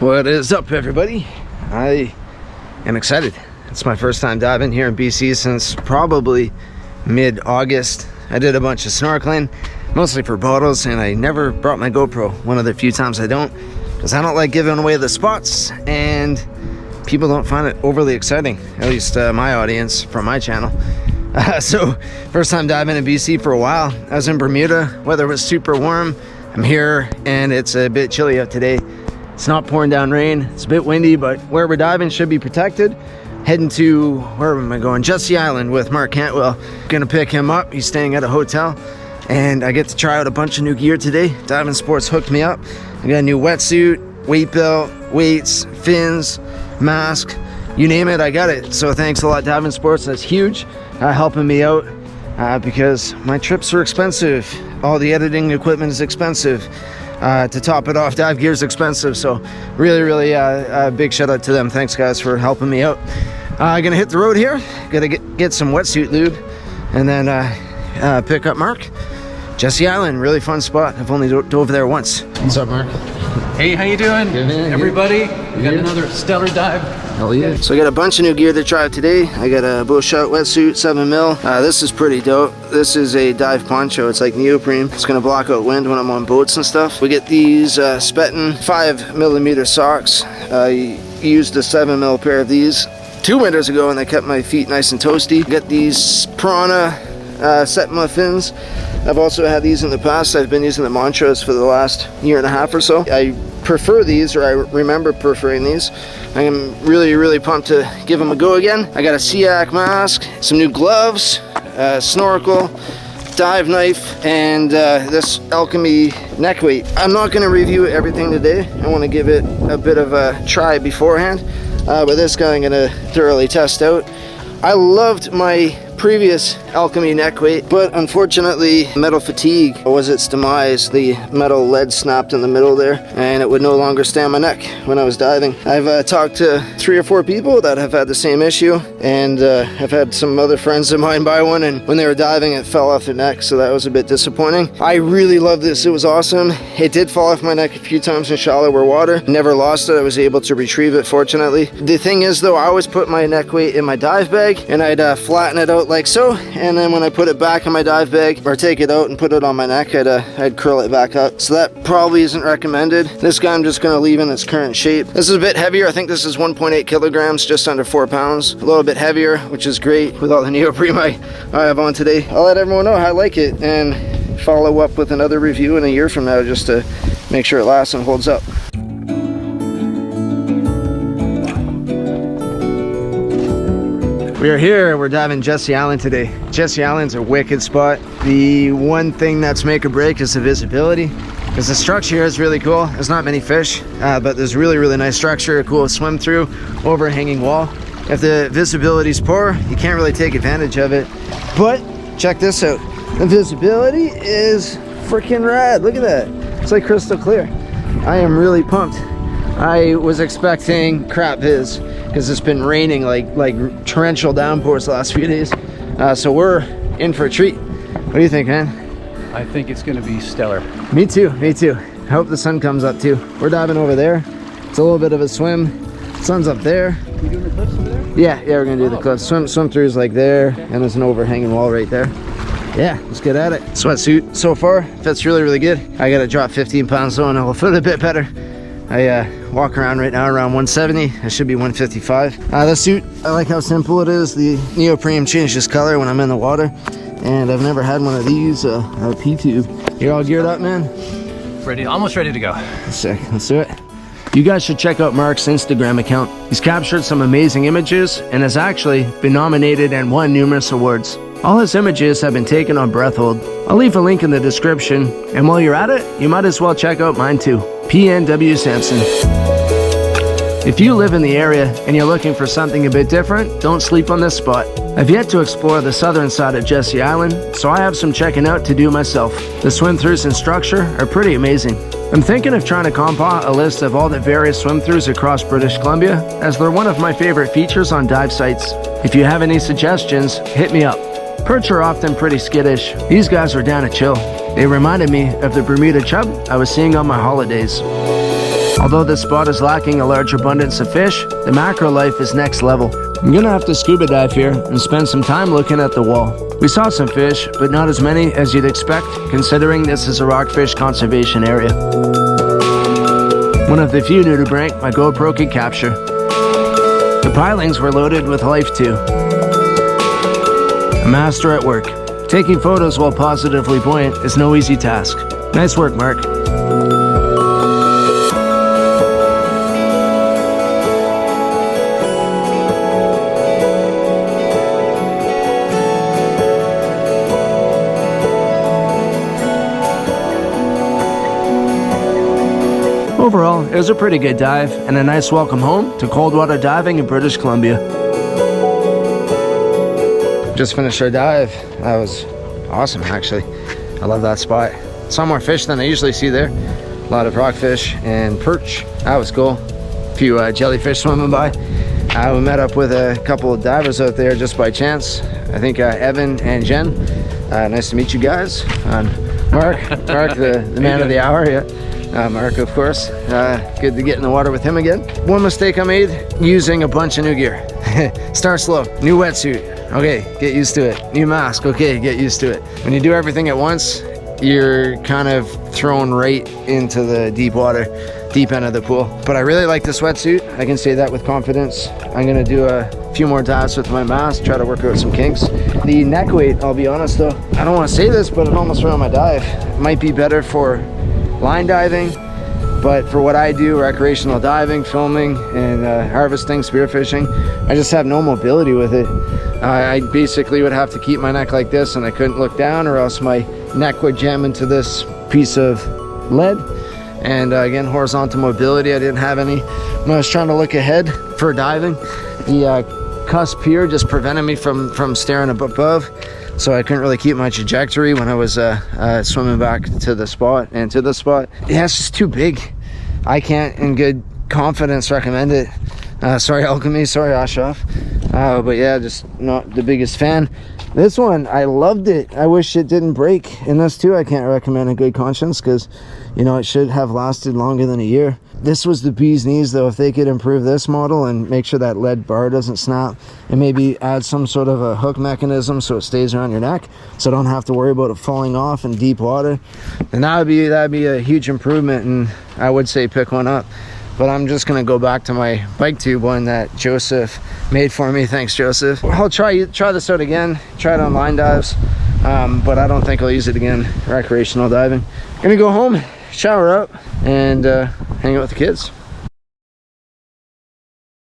What is up, everybody? I am excited. It's my first time diving here in BC since probably mid-August. I did a bunch of snorkeling, mostly for bottles, and I never brought my GoPro. One of the few times I don't, because I don't like giving away the spots, and people don't find it overly exciting, at least my audience from my channel. So first time diving in BC for a while. I was in Bermuda, weather was super warm. I'm here and it's a bit chilly out today. It's not pouring down rain, it's a bit windy, but where we're diving should be protected. Heading to, where am I going? Jesse Island with Mark Cantwell. Gonna pick him up, he's staying at a hotel, and I get to try out a bunch of new gear today. Diving Sports hooked me up. I got a new wetsuit, weight belt, weights, fins, mask, you name it, I got it. So thanks a lot, Diving Sports, that's huge, helping me out because my trips are expensive. All the editing equipment is expensive. To top it off, dive gear is expensive, so really a big shout out to them. Thanks guys for helping me out. Gonna hit the road here, gotta get some wetsuit lube, and then pick up Mark. Jesse Island, really fun spot. I've only dove there once. What's up, Mark? Hey, how you doing? Good, man. Everybody? We got another stellar dive. Hell yeah. So I got a bunch of new gear to try out today. I got a bullshot wetsuit, 7 mil. This is pretty dope. This is a dive poncho. It's like neoprene. It's gonna block out wind when I'm on boats and stuff. We get these Spetten 5mm socks. I used a 7 mil pair of these 2 winters ago and they kept my feet nice and toasty. Got these Piranha Setma fins. I've also had these in the past. I've been using the Montrose for the last year and a half or so. I prefer these, or I remember preferring these. I am really pumped to give them a go again. I got a SEAC mask, some new gloves, snorkel, dive knife, and this Alchemy neck weight. I'm not going to review everything today. I want to give it a bit of a try beforehand, but this guy I'm going to thoroughly test out. I loved my previous Alchemy neck weight, but unfortunately metal fatigue was its demise. The metal lead snapped in the middle there and it would no longer stay on my neck when I was diving. I've talked to 3 or 4 people that have had the same issue, and I've had some other friends of mine buy one, and when they were diving it fell off their neck, so that was a bit disappointing. I really love this. It was awesome. It did fall off my neck a few times in shallower water. Never lost it. I was able to retrieve it, fortunately. The thing is though, I always put my neck weight in my dive bag and I'd flatten it out like so, and then when I put it back in my dive bag or take it out and put it on my neck, I'd curl it back up. So that probably isn't recommended. This guy I'm just going to leave in its current shape. This is a bit heavier. I think this is 1.8 kilograms, just under 4 pounds. A little bit heavier, which is great with all the neoprene I have on today. I'll let everyone know how I like it and follow up with another review in a year from now just to make sure it lasts and holds up. We are here, we're diving Jesse Island today. Jesse Island's a wicked spot. The one thing that's make or break is the visibility, because the structure here is really cool. There's not many fish, but there's really nice structure, a cool swim through, overhanging wall. If the visibility's poor, you can't really take advantage of it. But check this out. The visibility is freaking rad. Look at that. It's like crystal clear. I am really pumped. I was expecting crap viz, because it's been raining like torrential downpours the last few days. So we're in for a treat. What do you think, man? I think it's going to be stellar. Me too. I hope the sun comes up too. We're diving over there. It's a little bit of a swim. Sun's up there. You doing the cliffs over there? Yeah, we're gonna do the cliffs. Swim through is like there, and there's an overhanging wall right there. Yeah, let's get at it. Sweatsuit so far fits really good. I gotta drop 15 pounds though and it'll fit a bit better. I walk around right now around 170. I should be 155. The suit, I like how simple it is. The neoprene changes color when I'm in the water, and I've never had one of these P-tube. You're all geared up, man? Ready, almost ready to go. Sick, let's do it. You guys should check out Mark's Instagram account. He's captured some amazing images and has actually been nominated and won numerous awards. All his images have been taken on breath hold. I'll leave a link in the description, and while you're at it, you might as well check out mine too. PNW Samson. If you live in the area and you're looking for something a bit different, don't sleep on this spot. I've yet to explore the southern side of Jesse Island, so I have some checking out to do myself. The swim-throughs and structure are pretty amazing. I'm thinking of trying to compile a list of all the various swim-throughs across British Columbia, as they're one of my favorite features on dive sites. If you have any suggestions, hit me up. Perch are often pretty skittish. These guys are down to chill. They reminded me of the Bermuda chub I was seeing on my holidays. Although this spot is lacking a large abundance of fish, the macro life is next level. I'm gonna have to scuba dive here and spend some time looking at the wall. We saw some fish, but not as many as you'd expect, considering this is a rockfish conservation area. One of the few nudibranch my GoPro could capture. The pilings were loaded with life too. A master at work. Taking photos while positively buoyant is no easy task. Nice work, Mark. Overall, it was a pretty good dive and a nice welcome home to cold water diving in British Columbia. Just finished our dive. That was awesome, actually. I love that spot. Saw more fish than I usually see there. A lot of rockfish and perch. That was cool. A few jellyfish swimming by. We met up with a couple of divers out there just by chance. I think Evan and Jen. Nice to meet you guys. Mark, the man of the hour. Yeah. Mark, of course. Good to get in the water with him again. One mistake I made, using a bunch of new gear. Start slow. New wetsuit. Okay, get used to it. New mask. Okay, get used to it. When you do everything at once, you're kind of thrown right into the deep water, deep end of the pool. But I really like this wetsuit. I can say that with confidence. I'm gonna do a few more dives with my mask, try to work out some kinks. The neck weight, I'll be honest though, I don't want to say this, but it almost ruined my dive. It might be better for line diving, but for what I do, recreational diving, filming, and harvesting, spearfishing, I just have no mobility with it. I basically would have to keep my neck like this, and I couldn't look down, or else my neck would jam into this piece of lead. And again, horizontal mobility, I didn't have any. When I was trying to look ahead for diving, the cusp here just prevented me from staring above. So I couldn't really keep my trajectory when I was swimming back to the spot and to the spot. Yeah, it's just too big. I can't in good confidence recommend it. Sorry Alchemy, sorry Ashraf. But yeah, just not the biggest fan. This one, I loved it. I wish it didn't break. And this too, I can't recommend in good conscience, because you know, it should have lasted longer than a year. This was the bee's knees though. If they could improve this model and make sure that lead bar doesn't snap, and maybe add some sort of a hook mechanism so it stays around your neck, so I don't have to worry about it falling off in deep water, then that'd be a huge improvement, and I would say pick one up. But I'm just gonna go back to my bike tube one that Joseph made for me. Thanks, Joseph. I'll try this out again, try it on line dives, but I don't think I'll use it again recreational diving. Gonna go home, shower up, and hang out with the kids.